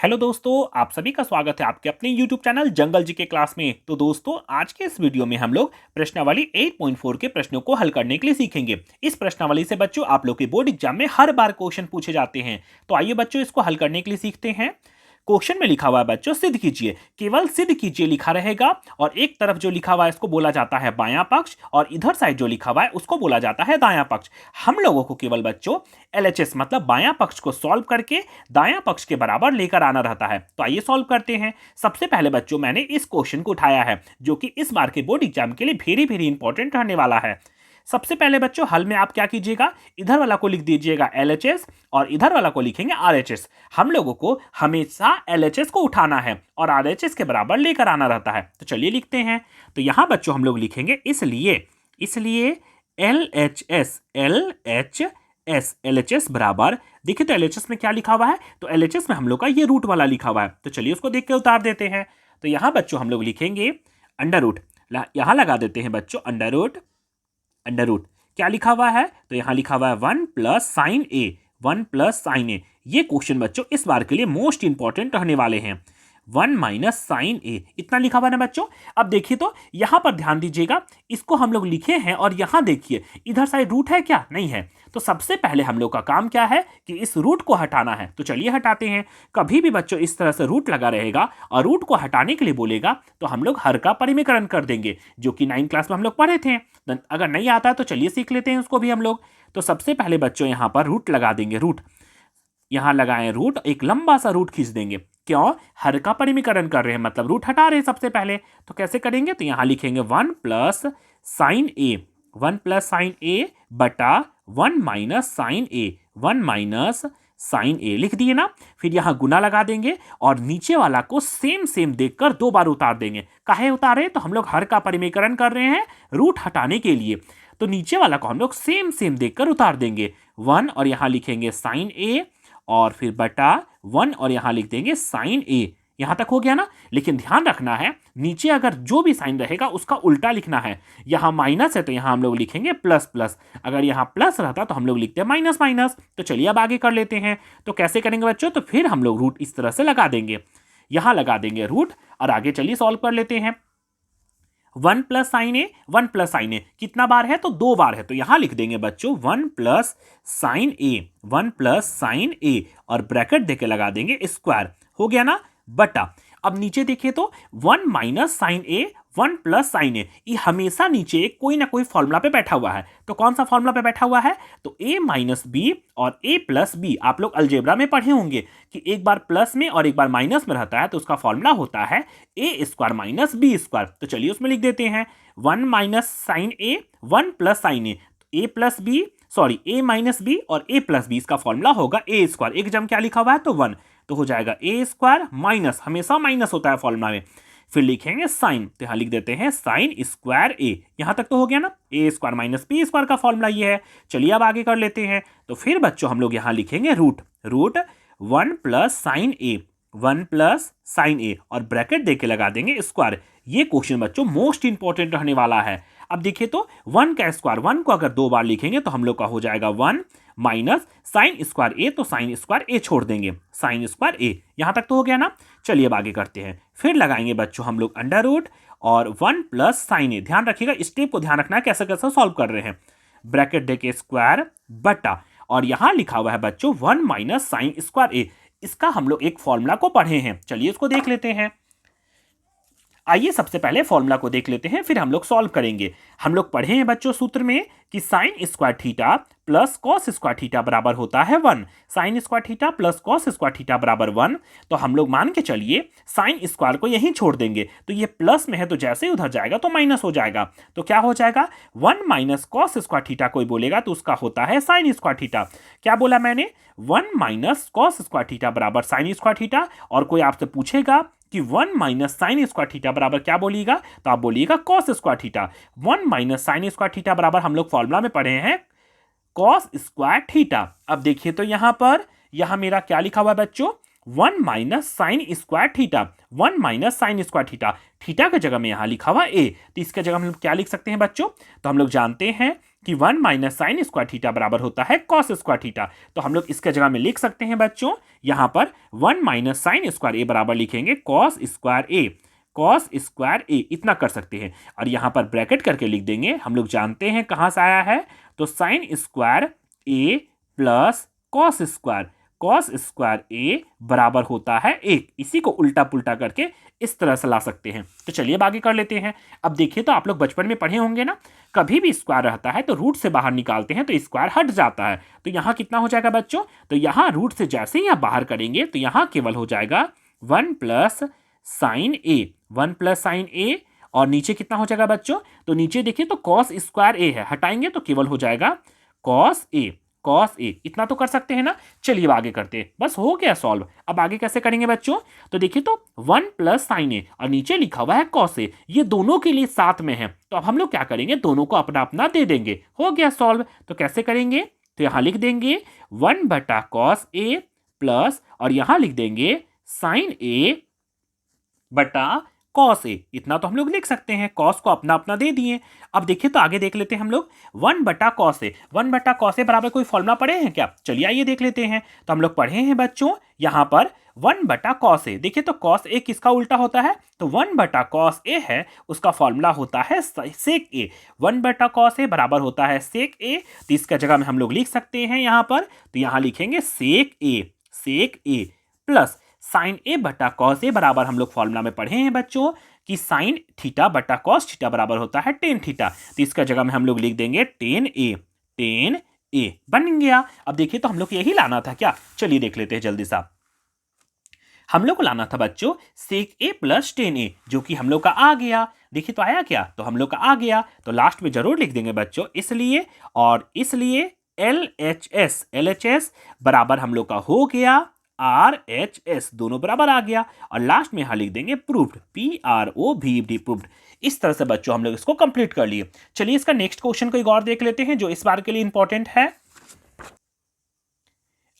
Hello दोस्तों, आप सभी का स्वागत है आपके अपने YouTube चैनल जंगल जी के क्लास में। तो दोस्तों, आज के इस वीडियो में हम लोग प्रश्नावली 8.4 के प्रश्नों को हल करने के लिए सीखेंगे। इस प्रश्नावली से बच्चों आप लोग के बोर्ड एग्जाम में हर बार क्वेश्चन पूछे जाते हैं। तो आइए बच्चों, इसको हल करने के लिए सीखते हैं। क्वेश्चन में लिखा हुआ है बच्चों, सिद्ध कीजिए। केवल सिद्ध कीजिए लिखा रहेगा और एक तरफ जो लिखा हुआ है इसको बोला जाता है बायां पक्ष और इधर साइड जो लिखा हुआ है उसको बोला जाता है दायां पक्ष। हम लोगों को केवल बच्चों एलएचएस मतलब बायां पक्ष को सॉल्व करके दायां पक्ष के बराबर लेकर आना रहता है। तो आइए सॉल्व करते हैं। सबसे पहले बच्चों मैंने इस क्वेश्चन को उठाया है जो कि इस बार के बोर्ड एग्जाम के लिए वेरी वेरी इंपॉर्टेंट रहने वाला है। सबसे पहले बच्चों हल में आप क्या कीजिएगा, इधर वाला को लिख दीजिएगा एलएचएस और इधर वाला को लिखेंगे आरएचएस। हम लोगों को हमेशा एलएचएस को उठाना है और आरएचएस के बराबर लेकर आना रहता है। तो चलिए लिखते हैं। तो यहां बच्चों हम लोग लिखेंगे इसलिए एलएचएस बराबर, देखिए तो एलएचएस में क्या लिखा हुआ है, तो एलएचएस में हम लोग का ये रूट वाला लिखा हुआ है। तो चलिए उसको देख के उतार देते हैं। तो यहां बच्चों हम लोग लिखेंगे अंडर रूट, यहां लगा देते हैं बच्चों अंडर रूट क्या लिखा हुआ है, तो यहां लिखा हुआ है 1 प्लस साइन ए। ये क्वेश्चन बच्चों इस बार के लिए मोस्ट इंपॉर्टेंट रहने वाले हैं। 1 माइनस साइन ए, इतना लिखा हुआ है ना बच्चों। अब देखिए तो यहां पर ध्यान दीजिएगा, इसको हम लोग लिखे हैं और यहां देखिए इधर साइड रूट है क्या, नहीं है। तो सबसे पहले हम लोग का काम क्या है कि इस रूट को हटाना है। तो चलिए हटाते हैं। कभी भी बच्चों इस तरह से रूट लगा रहेगा और रूट को हटाने के लिए बोलेगा तो हम लोग हर का परिमीकरण कर देंगे, जो कि 9th क्लास में हम लोग पढ़े थे। अगर नहीं आता है तो चलिए सीख लेते हैं उसको भी हम लोग। तो सबसे पहले बच्चों यहां पर रूट लगा देंगे, रूट यहां लगाएं रूट, एक लंबा सा रूट खींच देंगे। क्यों, हर का परिमीकरण कर रहे हैं मतलब रूट हटा रहे हैं सबसे पहले। तो कैसे करेंगे, तो यहां लिखेंगे 1 प्लस साइन ए बटा 1 माइनस साइन ए लिख दिए ना। फिर यहां गुना लगा देंगे और नीचे वाला को सेम देखकर 2 बार उतार देंगे। काहे उतारे, तो हम लोग हर का परिमीकरण कर रहे हैं रूट हटाने के लिए। तो नीचे वाला को हम लोग सेम देखकर उतार देंगे 1 और यहां लिखेंगे साइन ए और फिर बटा 1 और यहां लिख देंगे साइन ए। यहां तक हो गया ना। लेकिन ध्यान रखना है नीचे अगर जो भी साइन रहेगा उसका उल्टा लिखना है। यहां माइनस है तो यहां हम लोग लिखेंगे प्लस, अगर यहां प्लस रहता तो हम लोग लिखते हैं माइनस। तो चलिए अब आगे कर लेते हैं। तो कैसे करेंगे बच्चों, तो फिर हम लोग रूट इस तरह से लगा देंगे, यहां लगा देंगे रूट और आगे चलिए सॉल्व कर लेते हैं। 1 प्लस साइन ए कितना बार है, तो 2 बार है। तो यहां लिख देंगे बच्चों 1 प्लस साइन ए और ब्रैकेट देके लगा देंगे स्क्वायर, हो गया ना, बटा। अब नीचे देखिए तो 1 minus sine a 1 plus sine ए, ये हमेशा नीचे कोई ना कोई फॉर्मूला पे बैठा हुआ है। तो कौन सा फॉर्मूला पे बैठा हुआ है, तो a माइनस बी और a प्लस बी। आप लोग अलजेब्रा में पढ़े होंगे कि एक बार प्लस में और एक बार माइनस में रहता है तो उसका फॉर्मूला होता है a square minus b square. तो चलिए उसमें लिख देते हैं 1 minus sine a 1 plus sine a, a plus b sorry a minus b और ए प्लस बी, इसका फॉर्मूला होगा ए स्क्वायर। एक जम क्या लिखा हुआ है, तो 1, तो हो जाएगा ए स्क्वायर माइनस, हमेशा माइनस होता है फॉर्मूला में। फिर लिखेंगे साइन, तो यहां लिख देते हैं साइन स्क्वायर ए। यहां तक तो हो गया ना, ए स्क्वायर माइनस बी स्क्वायर का फॉर्मूला ये है। चलिए अब आगे कर लेते हैं। तो फिर बच्चों हम लोग यहां लिखेंगे रूट 1 प्लस साइन ए और ब्रैकेट देके लगा देंगे स्क्वायर। ये क्वेश्चन बच्चों मोस्ट इंपॉर्टेंट रहने वाला है। अब देखिए तो 1 का स्क्वायर, 1 को अगर 2 बार लिखेंगे तो हम लोग का हो जाएगा 1 माइनस साइन स्क्वायर ए, तो साइन स्क्वायर ए छोड़ देंगे, साइन स्क्वायर ए। यहां तक तो हो गया ना। चलिए अब आगे करते हैं। फिर लगाएंगे बच्चों हम लोग अंडर रूट और 1 प्लस साइन ए। ध्यान रखिएगा, स्टेप को ध्यान रखना है कैसे कैसे सॉल्व कर रहे हैं। ब्रैकेट देके स्क्वायर बटा और यहां लिखा हुआ है बच्चों 1 माइनस साइन स्क्वायर ए। इसका हम लोग एक फॉर्मूला को पढ़े हैं, चलिए इसको देख लेते हैं। आइए सबसे पहले फॉर्मूला को देख लेते हैं, फिर हम लोग सॉल्व करेंगे। हम लोग पढ़े हैं बच्चों सूत्र में कि sine square theta plus cos square theta बराबर होता है 1। Sine square theta plus cos square theta बराबर 1। तो हम लोग मान के चलिए साइन स्क्वायर को यहीं छोड़ देंगे, तो ये प्लस में है तो जैसे ही उधर जाएगा तो माइनस हो जाएगा। तो क्या हो जाएगा 1 माइनस कॉस स्क्वायर थीटा, कोई बोलेगा तो उसका होता है साइन स्क्वायर थीटा। क्या बोला मैंने, 1 माइनस कॉस स्क्वायर थीटा बराबर साइन स्क्वायर थीटा। और कोई आपसे पूछेगा कि 1 माइनस साइन स्क्वायर थीटा बराबर क्या बोलिएगा, तो आप बोलिएगा cos square theta. 1 minus sine square theta बराबर हम लोग फॉर्मूला में पढ़े हैं कॉस स्क्वायर थीटा। अब देखिए तो यहां मेरा क्या लिखा हुआ है बच्चों, 1 minus sine square theta, 1 minus sine square theta. Theta की जगह में यहां लिखा हुआ ए, तो इसके जगह हम लोग क्या लिख सकते हैं बच्चों, तो हम लोग जानते हैं कि 1 माइनस साइन स्क्वायर थीटा बराबर होता है कॉस स्क्वायर थीटा। तो हम लोग इसके जगह में लिख सकते हैं बच्चों, यहाँ पर 1 माइनस साइन स्क्वायर ए बराबर लिखेंगे कॉस स्क्वायर ए, कॉस स्क्वायर ए, इतना कर सकते हैं। और यहाँ पर ब्रैकेट करके लिख देंगे, हम लोग जानते हैं कहाँ से आया है, तो साइन स्क्वायर ए प्लस कॉस स्क्वायर ए बराबर होता है 1। इसी को उल्टा पुल्टा करके इस तरह से ला सकते हैं। तो चलिए अब आगे कर लेते हैं। अब देखिए तो आप लोग बचपन में पढ़े होंगे ना, कभी भी स्क्वायर रहता है तो रूट से बाहर निकालते हैं तो स्क्वायर हट जाता है। तो यहाँ कितना हो जाएगा बच्चों, तो यहाँ रूट से जैसे ही आप बाहर करेंगे तो यहाँ केवल हो जाएगा 1 plus sine a, 1 plus sine ए, और नीचे कितना हो जाएगा बच्चों, तो नीचे देखिए तो कॉस स्क्वायर ए है, हटाएंगे तो केवल हो जाएगा कॉस ए, इतना तो कर सकते हैं ना। चलिए अब आगे करते हैं, बस हो गया सॉल्व। अब आगे कैसे करेंगे बच्चों, तो देखिए तो 1 प्लस साइन ए और नीचे लिखा हुआ है कॉस ए, ये दोनों के लिए साथ में है। तो अब हम लोग क्या करेंगे, दोनों को अपना अपना दे देंगे, हो गया सॉल्व। तो कैसे करेंगे, तो यहाँ लिख देंगे 1 बटा कॉस ए प्लस, और यहाँ लिख देंगे साइन ए बटा कॉस ए, इतना तो हम लोग लिख सकते हैं, कॉस को अपना अपना दे दिए। अब देखिए तो आगे देख लेते हैं हम लोग, 1 बटा कॉस ए, 1 बटा कॉस ए बराबर कोई फॉर्मूला पढ़े हैं क्या, चलिए आइए देख लेते हैं। तो हम लोग पढ़े हैं बच्चों यहाँ पर 1 बटा कॉस ए, देखिए तो कॉस ए किसका उल्टा होता है, तो 1 बटा कॉस ए है, उसका फॉर्मूला होता है सेक ए, 1 बटा कॉस ए बराबर होता है सेक ए। तो इसका जगह में हम लोग लिख सकते हैं यहाँ पर, तो यहाँ लिखेंगे सेक ए प्लस साइन ए बटा कॉस ए बराबर हम लोग फॉर्मूला में पढ़े हैं बच्चों कि साइन थीटा बटा कॉस थीटा बराबर होता है टेन थीटा। तो इसका जगह में हम लोग लिख देंगे टेन ए बन गया। अब देखिए तो हम लोग यही लाना था क्या, चलिए देख लेते हैं जल्दी सा। हम लोग को लाना था बच्चों सेक ए प्लस टेन ए, जो कि हम लोग का आ गया। देखिए तो आया क्या, तो हम लोग का आ गया, तो लास्ट में जरूर लिख देंगे बच्चों इसलिए, और इसलिए LHS बराबर हम लोग का हो गया RHS, दोनों बराबर आ गया। और लास्ट में यहां लिख देंगे प्रूव्ड, PROVD, प्रूव्ड। इस तरह से बच्चों हम लोग इसको कंप्लीट कर लिए। चलिए इसका नेक्स्ट क्वेश्चन को एक और देख लेते हैं जो इस बार के लिए इंपॉर्टेंट है।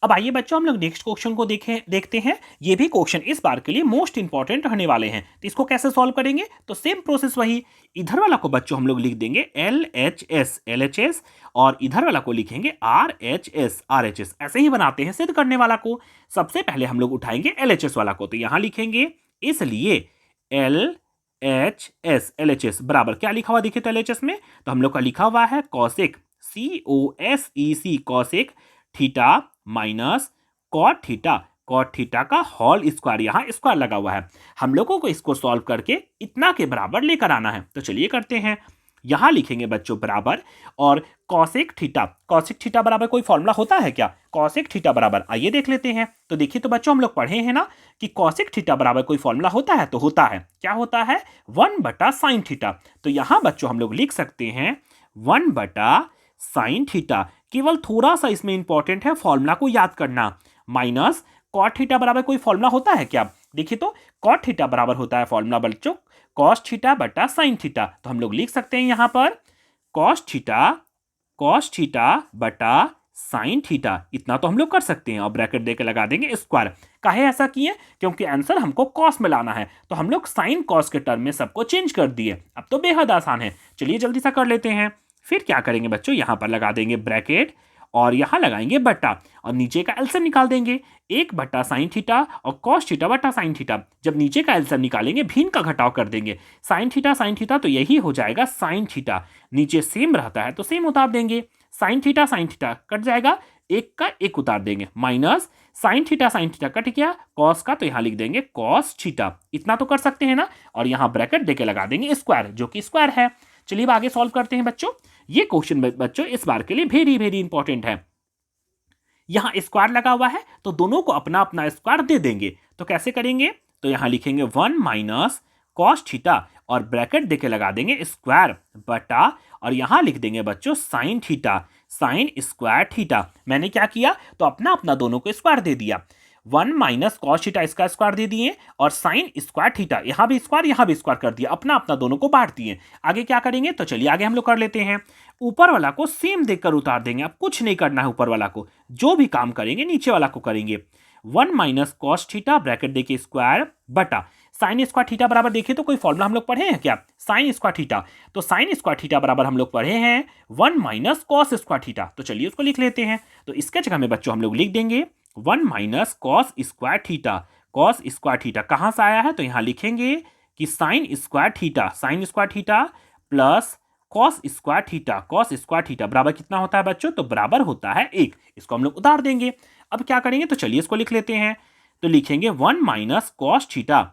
अब आइए बच्चों हम लोग नेक्स्ट क्वेश्चन को देखते हैं। ये भी क्वेश्चन इस बार के लिए मोस्ट इंपॉर्टेंट रहने वाले हैं। तो इसको कैसे सॉल्व करेंगे, तो सेम प्रोसेस वही, इधर वाला को बच्चों हम लोग लिख देंगे LHS और इधर वाला को लिखेंगे RHS। ऐसे ही बनाते हैं सिद्ध करने वाला को। सबसे पहले हम लोग उठाएंगे LHS वाला को, तो यहां लिखेंगे इसलिए LHS बराबर क्या लिखा हुआ देखिए तो LHS में, तो हम लोग का लिखा हुआ है cosec, COSEC cosec theta minus cot theta का होल स्क्वायर, यहाँ स्क्वायर लगा हुआ है। हम लोगों को इसको सॉल्व करके इतना के बराबर लेकर आना है। तो चलिए करते हैं, यहां लिखेंगे बच्चों बराबर, और कॉसेक थीटा बराबर कोई फॉर्मूला होता है क्या, कॉसेक थीटा बराबर आइए देख लेते हैं। तो देखिए तो बच्चों हम लोग पढ़े हैं ना कि कॉसेक थीटा बराबर कोई फॉर्मूला होता है, तो होता है, क्या होता है, 1 बटा साइन थीटा। तो यहां बच्चों हम लोग लिख सकते हैं 1 बटा साइन थीटा, केवल थोड़ा सा इसमें इंपॉर्टेंट है फॉर्मूला को याद करना, माइनस कॉट थीटा बराबर कोई फॉर्मूला होता है क्या, देखिए तो कॉट थीटा बराबर होता है फॉर्मूला बच्चों कॉस थीटा बटा साइन थीटा। तो हम लोग लिख सकते हैं यहां पर कॉस थीटा बटा साइन थीटा, इतना तो हम लोग कर सकते हैं। और ब्रैकेट देके लगा देंगे स्क्वायर। काहे ऐसा किए, क्योंकि आंसर हमको कॉस में लाना है, तो हम लोग साइन कॉस के टर्म में सबको चेंज कर दिए। अब तो बेहद आसान है, चलिए जल्दी सा कर लेते हैं। फिर क्या करेंगे बच्चों, यहां पर लगा देंगे ब्रैकेट और यहां लगाएंगे बटा, और नीचे का एलसीएम निकाल देंगे, 1 बटा साइन थीटा और कॉस थीटा बटा साइन थीटा। जब नीचे का एलसीएम निकालेंगे भिन्न का घटाव कर देंगे, साइन थीटा तो यही हो जाएगा साइन थीटा, नीचे सेम रहता है तो सेम उतार देंगे, साइन थीटा कट जाएगा, एक का एक उतार देंगे, माइनस साइन थीटा कट गया, कॉस का तो यहां लिख देंगे कॉस थीटा, इतना तो कर सकते हैं ना। और यहां ब्रैकेट देके लगा देंगे स्क्वायर, जो कि स्क्वायर है। चलिए आगे सॉल्व करते हैं बच्चों। ये क्वेश्चन बच्चों इस बार के लिए वेरी इंपॉर्टेंट है। यहां स्क्वायर लगा हुआ है तो दोनों को अपना अपना स्क्वायर दे देंगे। तो कैसे करेंगे, तो यहां लिखेंगे 1 माइनस कॉस थीटा और ब्रैकेट देके लगा देंगे स्क्वायर बटा, और यहां लिख देंगे बच्चों साइन स्क्वायर थीटा। मैंने क्या किया, तो अपना अपना दोनों को स्क्वायर दे दिया, 1 माइनस कॉस थीटा इसका स्क्वायर दे दिए, और साइन स्क्वायर थीटा यहां भी स्क्वायर कर दिया, अपना अपना दोनों को बांट दिए। आगे क्या करेंगे, तो चलिए आगे हम लोग कर लेते हैं। ऊपर वाला को सेम देखकर उतार देंगे, अब कुछ नहीं करना है, ऊपर वाला को जो भी काम करेंगे नीचे वाला को करेंगे। 1 माइनस कॉस थीटा ब्रैकेट देखिए स्क्वायर बटा साइन स्क्वायर थीटा बराबर देखिए तो कोई फॉर्मूला हम लोग पढ़े हैं क्या, साइन स्क्वायर थीटा। तो साइन स्क्वायर थीटा बराबर हम लोग पढ़े हैं 1 माइनस कॉस स्क्वायर थीटा। तो चलिए उसको लिख लेते हैं। तो इसके जगह में बच्चों हम लोग लिख देंगे 1 minus cos square theta. Cos square theta कहाँ से आया है, तो यहाँ लिखेंगे कि sine square theta plus cos square theta. Cos square theta बराबर कितना होता है बच्चों, तो बराबर होता है 1। इसको हम लोग उतार देंगे। अब क्या करेंगे, तो चलिए इसको लिख लेते हैं। तो लिखेंगे 1 माइनस कॉस थीटा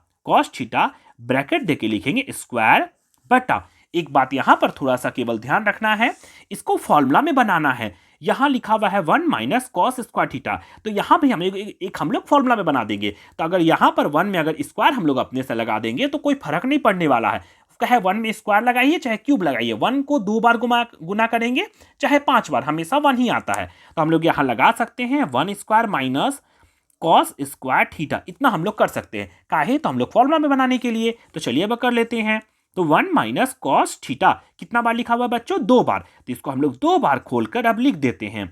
ब्रैकेट देके लिखेंगे स्क्वायर बटा, एक बात यहां पर थोड़ा सा केवल ध्यान रखना है, इसको फॉर्मूला में बनाना है। यहां लिखा हुआ है 1 माइनस कॉस स्क्वायर थीटा, तो यहां भी हम एक हम लोग फॉर्मूला में बना देंगे। तो अगर यहां पर 1 में अगर स्क्वायर हम लोग अपने से लगा देंगे तो कोई फर्क नहीं पड़ने वाला है। चाहे 1 में स्क्वायर लगाइए चाहे क्यूब लगाइए, 1 को 2 बार गुना करेंगे चाहे 5 बार, हमेशा 1 ही आता है। तो हम लोग यहां लगा सकते हैं 1 square minus cos square theta, इतना हम लोग कर सकते हैं। काहे, तो हम लोग फॉर्मूला में बनाने के लिए। तो चलिए अब कर लेते हैं। तो 1 माइनस कॉस थीटा कितना बार लिखा हुआ है बच्चों, 2 बार। तो इसको हम लोग 2 बार खोलकर अब लिख देते हैं।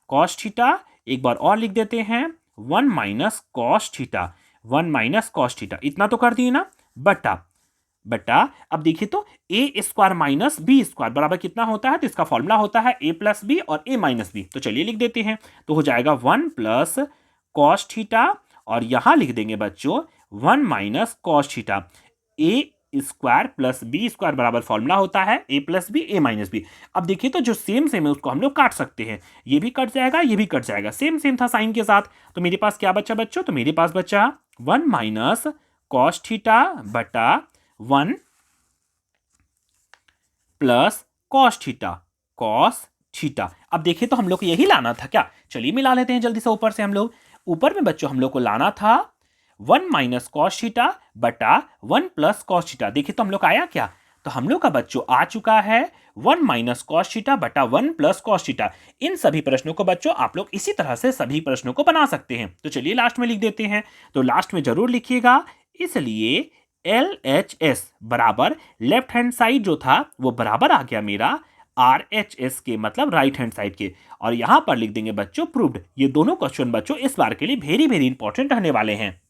कॉस थीटा एक बार और लिख देते हैं 1 minus cos theta, 1 minus cos theta, इतना तो कर दिए ना, बटा अब देखिए तो ए स्क्वायर माइनस बी स्क्वायर बराबर कितना होता है, तो इसका फॉर्मूला होता है ए प्लस बी और ए माइनस बी। तो चलिए लिख देते हैं। तो हो जाएगा 1 प्लस कॉस थीटा और यहां लिख देंगे बच्चों 1 माइनस कॉस थीटा। ए स्क्वायर प्लस बी स्क्वायर बराबर फॉर्मूला होता है ए प्लस बी ए माइनस बी। अब देखिए तो जो सेम है उसको हम लोग काट सकते हैं, ये भी कट जाएगा ये भी कट जाएगा, सेम था साइन के साथ। तो मेरे पास क्या बचा बच्चों, तो मेरे पास बचा 1 माइनस कॉस थीटा बटा 1 प्लस कॉस थीटा। अब देखिए तो हम लोग को यही लाना था क्या, चलिए मिला लेते हैं जल्दी से। ऊपर से हम लोग ऊपर में बच्चों हम लोग को लाना था 1 माइनस कॉस थीटा बटा 1 प्लस कॉस थीटा। देखिए तो हम लोग आया क्या, तो हम लोग का बच्चों आ चुका है 1 माइनस कॉस थीटा बटा 1 प्लस कॉस थीटा। इन सभी प्रश्नों को बच्चों आप लोग इसी तरह से सभी प्रश्नों को बना सकते हैं। तो चलिए लास्ट में लिख देते हैं। तो लास्ट में जरूर लिखिएगा, इसलिए LHS बराबर लेफ्ट हैंड साइड जो था वो बराबर आ गया मेरा RHS के, मतलब राइट हैंड साइड के। और यहां पर लिख देंगे बच्चों प्रूव्ड। ये दोनों क्वेश्चन बच्चों इस बार के लिए वेरी इंपॉर्टेंट रहने वाले हैं।